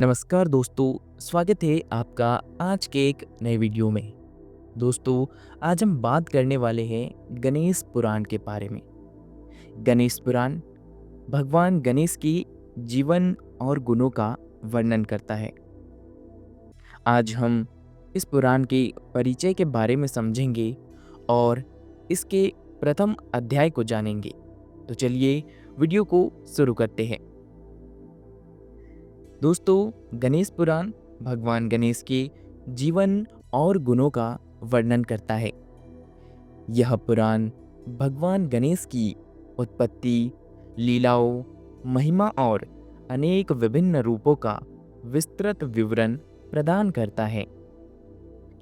नमस्कार दोस्तों, स्वागत है आपका आज के एक नए वीडियो में। दोस्तों, आज हम बात करने वाले हैं गणेश पुराण के बारे में। गणेश पुराण भगवान गणेश की जीवन और गुणों का वर्णन करता है। आज हम इस पुराण के परिचय के बारे में समझेंगे और इसके प्रथम अध्याय को जानेंगे। तो चलिए वीडियो को शुरू करते हैं। दोस्तों, गणेश पुराण भगवान गणेश के जीवन और गुणों का वर्णन करता है। यह पुराण भगवान गणेश की उत्पत्ति, लीलाओं, महिमा और अनेक विभिन्न रूपों का विस्तृत विवरण प्रदान करता है।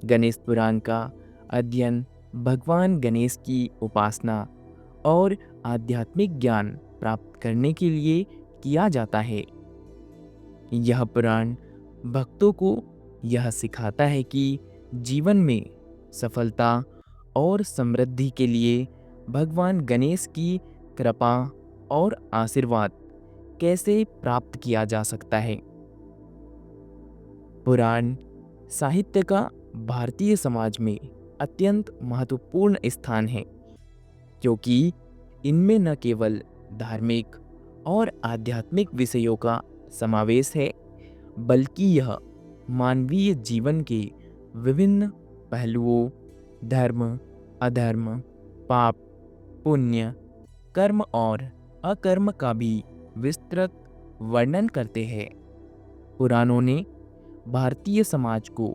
गणेश पुराण का अध्ययन भगवान गणेश की उपासना और आध्यात्मिक ज्ञान प्राप्त करने के लिए किया जाता है। यह पुराण भक्तों को यह सिखाता है कि जीवन में सफलता और समृद्धि के लिए भगवान गणेश की कृपा और आशीर्वाद कैसे प्राप्त किया जा सकता है। पुराण साहित्य का भारतीय समाज में अत्यंत महत्वपूर्ण स्थान है, क्योंकि इनमें न केवल धार्मिक और आध्यात्मिक विषयों का समावेश है, बल्कि यह मानवीय जीवन के विभिन्न पहलुओं, धर्म, अधर्म, पाप, पुण्य, कर्म और अकर्म का भी विस्तृत वर्णन करते हैं। पुराणों ने भारतीय समाज को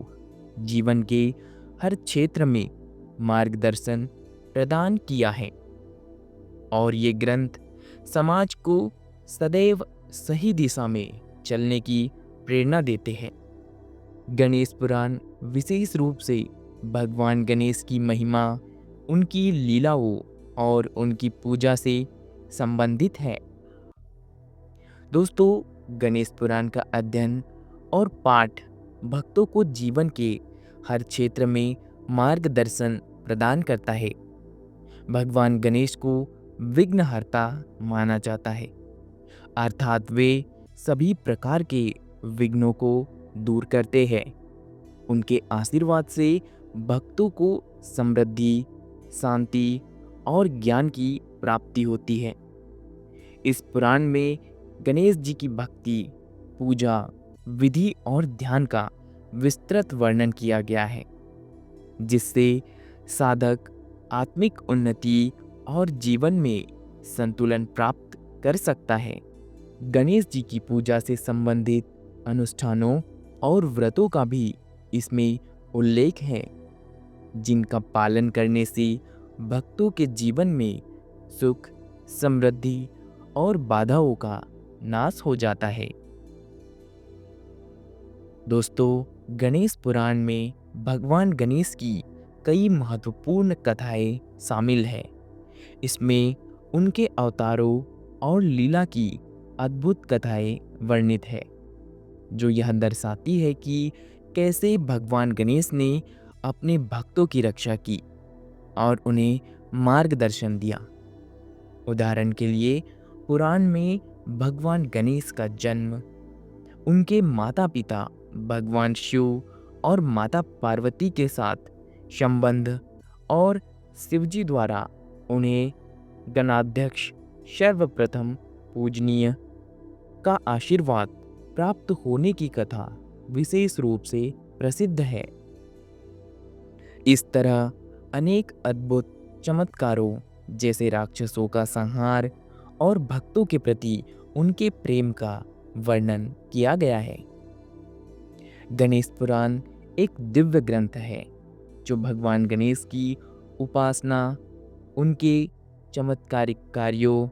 जीवन के हर क्षेत्र में मार्गदर्शन प्रदान किया है और ये ग्रंथ समाज को सदैव सही दिशा में चलने की प्रेरणा देते हैं। गणेश पुराण विशेष रूप से भगवान गणेश की महिमा, उनकी लीलाओं और उनकी पूजा से संबंधित है। दोस्तों, गणेश पुराण का अध्ययन और पाठ भक्तों को जीवन के हर क्षेत्र में मार्गदर्शन प्रदान करता है। भगवान गणेश को विघ्नहर्ता माना जाता है, अर्थात वे सभी प्रकार के विघ्नों को दूर करते हैं। उनके आशीर्वाद से भक्तों को समृद्धि, शांति और ज्ञान की प्राप्ति होती है। इस पुराण में गणेश जी की भक्ति, पूजा, विधि और ध्यान का विस्तृत वर्णन किया गया है, जिससे साधक आत्मिक उन्नति और जीवन में संतुलन प्राप्त कर सकता है। गणेश जी की पूजा से संबंधित अनुष्ठानों और व्रतों का भी इसमें उल्लेख है, जिनका पालन करने से भक्तों के जीवन में सुख, समृद्धि और बाधाओं का नाश हो जाता है। दोस्तों, गणेश पुराण में भगवान गणेश की कई महत्वपूर्ण कथाएं शामिल हैं। इसमें उनके अवतारों और लीला की अद्भुत कथाएं वर्णित है, जो यह दर्शाती है कि कैसे भगवान गणेश ने अपने भक्तों की रक्षा की और उन्हें मार्गदर्शन दिया। उदाहरण के लिए, पुराण में भगवान गणेश का जन्म, उनके माता पिता भगवान शिव और माता पार्वती के साथ संबंध और शिवजी द्वारा उन्हें गणाध्यक्ष सर्वप्रथम पूजनीय का आशीर्वाद प्राप्त होने की कथा विशेष रूप से प्रसिद्ध है। इस तरह अनेक अद्भुत चमत्कारों, जैसे राक्षसों का संहार और भक्तों के प्रति उनके प्रेम का वर्णन किया गया है। गणेश पुराण एक दिव्य ग्रंथ है, जो भगवान गणेश की उपासना, उनके चमत्कारिक कार्यों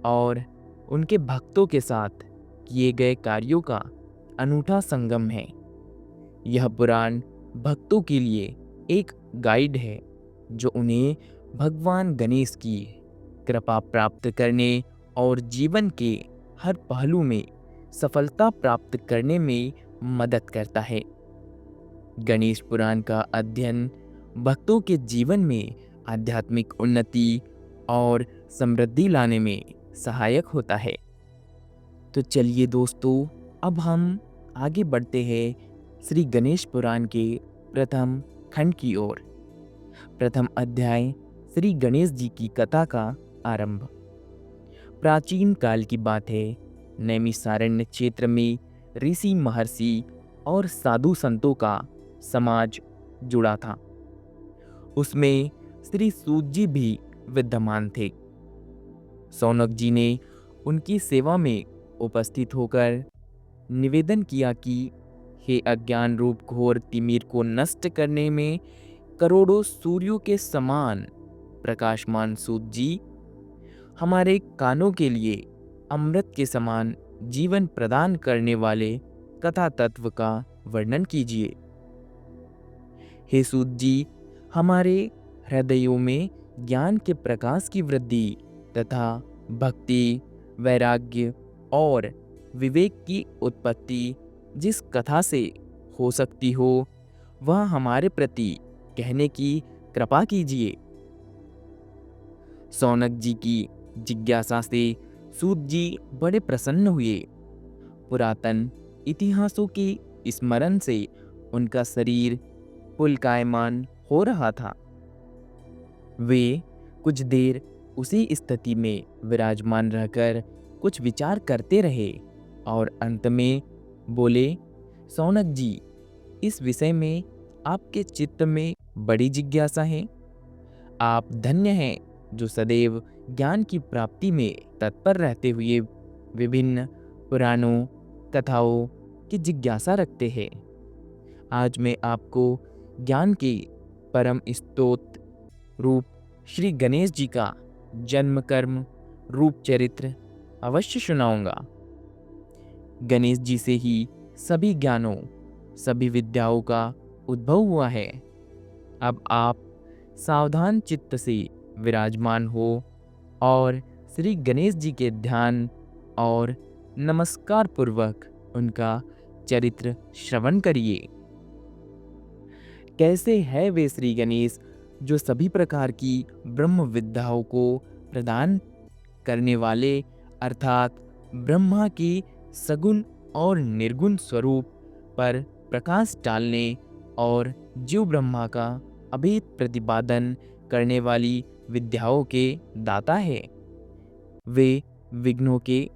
और उनके भक्तों के साथ किए गए कार्यों का अनूठा संगम है। यह पुराण भक्तों के लिए एक गाइड है, जो उन्हें भगवान गणेश की कृपा प्राप्त करने और जीवन के हर पहलू में सफलता प्राप्त करने में मदद करता है। गणेश पुराण का अध्ययन भक्तों के जीवन में आध्यात्मिक उन्नति और समृद्धि लाने में सहायक होता है। तो चलिए दोस्तों, अब हम आगे बढ़ते हैं श्री गणेश पुराण के प्रथम खंड की ओर। प्रथम अध्याय श्री गणेश जी की कथा का आरंभ। प्राचीन काल की बात है। नैमिषारण्य क्षेत्र में ऋषि महर्षि और साधु संतों का समाज जुड़ा था। उसमें श्री सूत जी भी विद्यमान थे। सौनक जी ने उनकी सेवा में उपस्थित होकर निवेदन किया कि हे अज्ञान रूप घोर तिमिर को नष्ट करने में करोड़ों सूर्यों के समान प्रकाशमान सूत जी, हमारे कानों के लिए अमृत के समान जीवन प्रदान करने वाले कथा तत्व का वर्णन कीजिए। हे सूत जी, हमारे हृदयों में ज्ञान के प्रकाश की वृद्धि तथा भक्ति, वैराग्य और विवेक की उत्पत्ति जिस कथा से हो सकती हो, वह हमारे प्रति कहने की कृपा कीजिए। सौनक जी की जिज्ञासा से सूत जी बड़े प्रसन्न हुए। पुरातन इतिहासों के स्मरण से उनका शरीर पुलकायमान हो रहा था। वे कुछ देर उसी स्थिति में विराजमान रहकर कुछ विचार करते रहे और अंत में बोले, सौनक जी, इस विषय में आपके चित्त में बड़ी जिज्ञासा है। आप धन्य हैं जो सदैव ज्ञान की प्राप्ति में तत्पर रहते हुए विभिन्न पुराणों कथाओं की जिज्ञासा रखते हैं। आज मैं आपको ज्ञान के परम स्रोत रूप श्री गणेश जी का जन्म कर्म रूप चरित्र अवश्य सुनाऊंगा। गणेश जी से ही सभी ज्ञानों, सभी विद्याओं का उद्भव हुआ है। अब आप सावधान चित्त से विराजमान हो और श्री गणेश जी के ध्यान और नमस्कार पूर्वक उनका चरित्र श्रवण करिए। कैसे है वे श्री गणेश जो सभी प्रकार की ब्रह्म विद्याओं को प्रदान करने वाले, अर्थात ब्रह्मा के सगुण और निर्गुण स्वरूप पर प्रकाश डालने और जीव ब्रह्मा का अभेद प्रतिपादन करने वाली विद्याओं के दाता है। वे विघ्नों के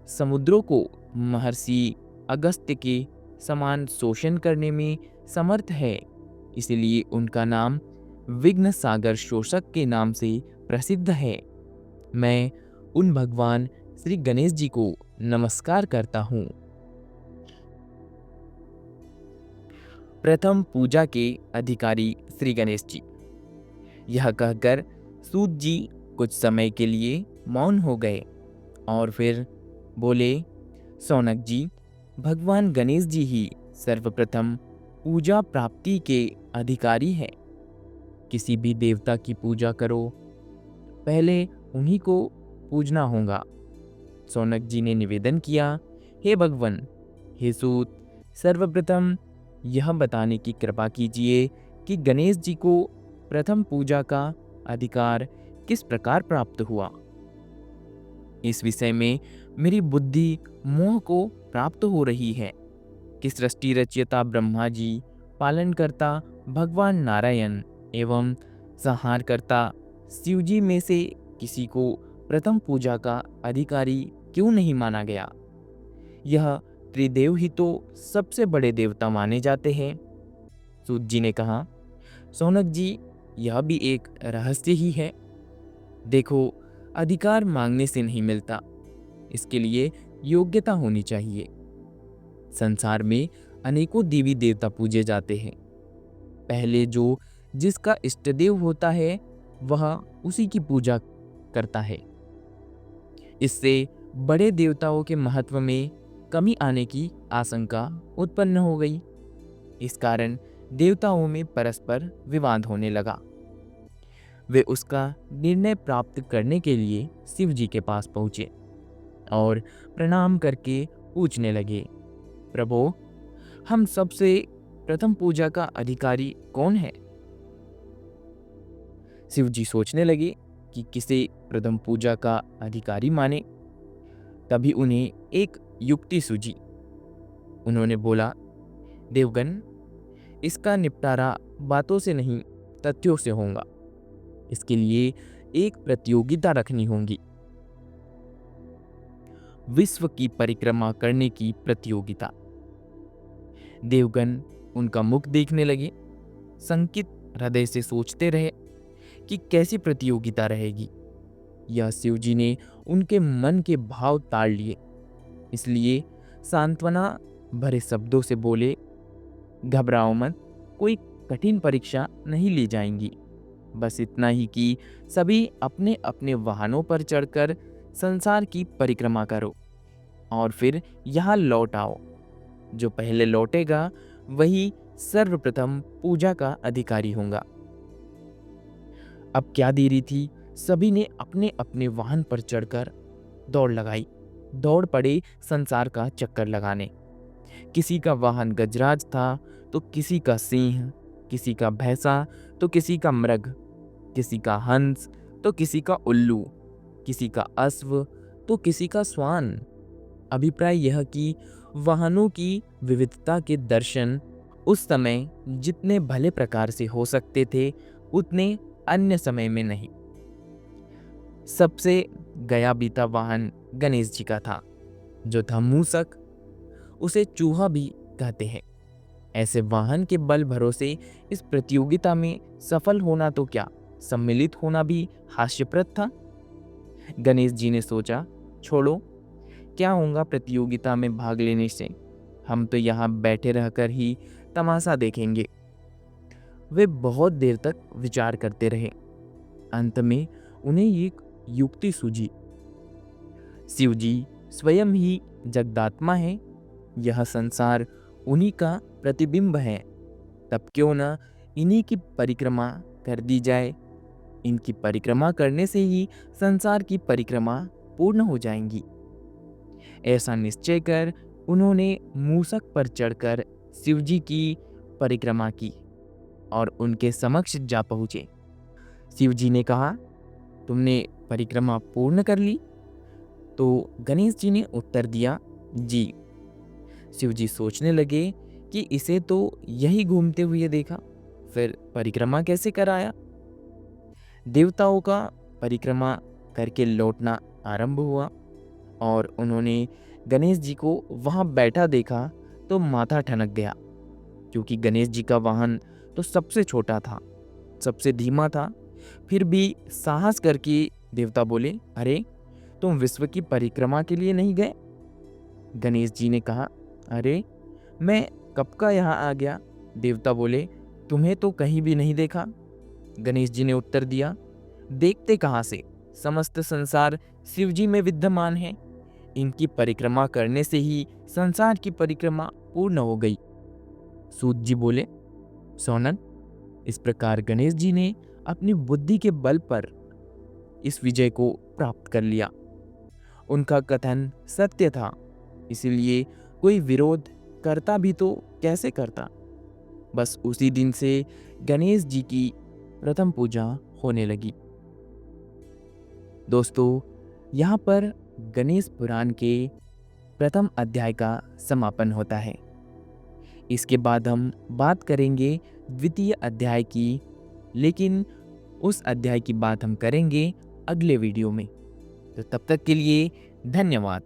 समुद्रों को महर्षि अगस्त्य के समान शोषण करने में समर्थ है, इसलिए उनका नाम विघ्न सागर शोषक के नाम से प्रसिद्ध है। मैं उन भगवान श्री गणेश जी को नमस्कार करता हूँ। प्रथम पूजा के अधिकारी श्री गणेश जी। यह कहकर सूत जी कुछ समय के लिए मौन हो गए और फिर बोले, सौनक जी, भगवान गणेश जी ही सर्वप्रथम पूजा प्राप्ति के अधिकारी हैं। किसी भी देवता की पूजा करो, पहले उन्हीं को पूजना होगा। सौनक जी ने निवेदन किया, हे भगवान, हे सूत, सर्वप्रथम यह बताने की कृपा कीजिए कि गणेश जी को प्रथम पूजा का अधिकार किस प्रकार प्राप्त हुआ। इस विषय में मेरी बुद्धि मोह को प्राप्त हो रही है कि सृष्टि रचयिता ब्रह्मा जी, पालनकर्ता भगवान नारायण एवं संहारकर्ता शिव जी में से किसी को प्रथम पूजा का अधिकारी क्यों नहीं माना गया। यह त्रिदेव ही तो सबसे बड़े देवता माने जाते हैं। सूत जी ने कहा, सौनक जी, यह भी एक रहस्य ही है। देखो, अधिकार मांगने से नहीं मिलता, इसके लिए योग्यता होनी चाहिए। संसार में अनेकों देवी देवता पूजे जाते हैं। पहले जो जिसका इष्टदेव होता है वह उसी की पूजा करता है। इससे बड़े देवताओं के महत्व में कमी आने की आशंका उत्पन्न हो गई। इस कारण देवताओं में परस्पर विवाद होने लगा। वे उसका निर्णय प्राप्त करने के लिए शिव जी के पास पहुंचे और प्रणाम करके पूछने लगे, प्रभु, हम सबसे प्रथम पूजा का अधिकारी कौन है? शिव जी सोचने लगे कि किसे प्रथम पूजा का अधिकारी माने। तभी उन्हें एक युक्ति सूझी। उन्होंने बोला, देवगन, इसका निपटारा बातों से नहीं तथ्यों से होगा। इसके लिए एक प्रतियोगिता रखनी होगी। विश्व की परिक्रमा करने की प्रतियोगिता। देवगन उनका मुख देखने लगे, संकित हृदय से सोचते रहे कि कैसी प्रतियोगिता रहेगी। यह शिवजी ने उनके मन के भाव ताड़ लिए, इसलिए सांत्वना भरे शब्दों से बोले, घबराओ मत, कोई कठिन परीक्षा नहीं ली जाएंगी। बस इतना ही कि सभी अपने अपने वाहनों पर चढ़कर संसार की परिक्रमा करो और फिर यहाँ लौट आओ। जो पहले लौटेगा वही सर्वप्रथम पूजा का अधिकारी होगा। अब क्या देरी थी, सभी ने अपने अपने वाहन पर चढ़कर दौड़ लगाई। दौड़ पड़े संसार का चक्कर लगाने। किसी का वाहन गजराज था तो किसी का सिंह, किसी का भैंसा तो किसी का मृग, किसी का हंस तो किसी का उल्लू, किसी का अश्व तो किसी का श्वान। अभिप्राय यह कि वाहनों की विविधता के दर्शन उस समय जितने भले प्रकार से हो सकते थे उतने अन्य समय में नहीं। सबसे गया बीता वाहन गणेश जी का था, जो था मूसक। उसे चूहा भी कहते हैं। ऐसे वाहन के बल भरोसे इस प्रतियोगिता में सफल होना तो क्या, सम्मिलित होना भी हास्यप्रद था। गणेश जी ने सोचा, छोड़ो, क्या होगा प्रतियोगिता में भाग लेने से, हम तो यहाँ बैठे रहकर ही तमाशा देखेंगे। वे बहुत देर तक विचार करते रहे। अंत में उन्हें एक युक्ति सूझी। शिवजी स्वयं ही जगदात्मा है, यह संसार उन्हीं का प्रतिबिंब है, तब क्यों न इन्हीं की परिक्रमा कर दी जाए। इनकी परिक्रमा करने से ही संसार की परिक्रमा पूर्ण हो जाएंगी। ऐसा निश्चय कर उन्होंने मूसक पर चढ़कर शिवजी की परिक्रमा की और उनके समक्ष जा पहुँचे। शिवजी ने कहा, तुमने परिक्रमा पूर्ण कर ली? तो गणेश जी ने उत्तर दिया, जी। शिवजी सोचने लगे कि इसे तो यही घूमते हुए देखा, फिर परिक्रमा कैसे कराया। देवताओं का परिक्रमा करके लौटना आरंभ हुआ और उन्होंने गणेश जी को वहां बैठा देखा तो माथा ठनक गया, क्योंकि गणेश जी का वाहन तो सबसे छोटा था, सबसे धीमा था। फिर भी साहस करके देवता बोले, अरे, तुम विश्व की परिक्रमा के लिए नहीं गए? गणेश जी ने कहा, अरे, मैं कब का यहाँ आ गया। देवता बोले, तुम्हें तो कहीं भी नहीं देखा। गणेश जी ने उत्तर दिया, देखते कहाँ से, समस्त संसार शिवजी में विद्यमान है। इनकी परिक्रमा करने से ही संसार की परिक्रमा पूर्ण हो गई। सूत जी बोले, सोनन, इस प्रकार गणेश जी ने अपनी बुद्धि के बल पर इस विजय को प्राप्त कर लिया। उनका कथन सत्य था, इसलिए कोई विरोध करता भी तो कैसे करता। बस उसी दिन से गणेश जी की प्रथम पूजा होने लगी। दोस्तों, यहाँ पर गणेश पुराण के प्रथम अध्याय का समापन होता है। इसके बाद हम बात करेंगे द्वितीय अध्याय की, लेकिन उस अध्याय की बात हम करेंगे अगले वीडियो में। तो तब तक के लिए धन्यवाद।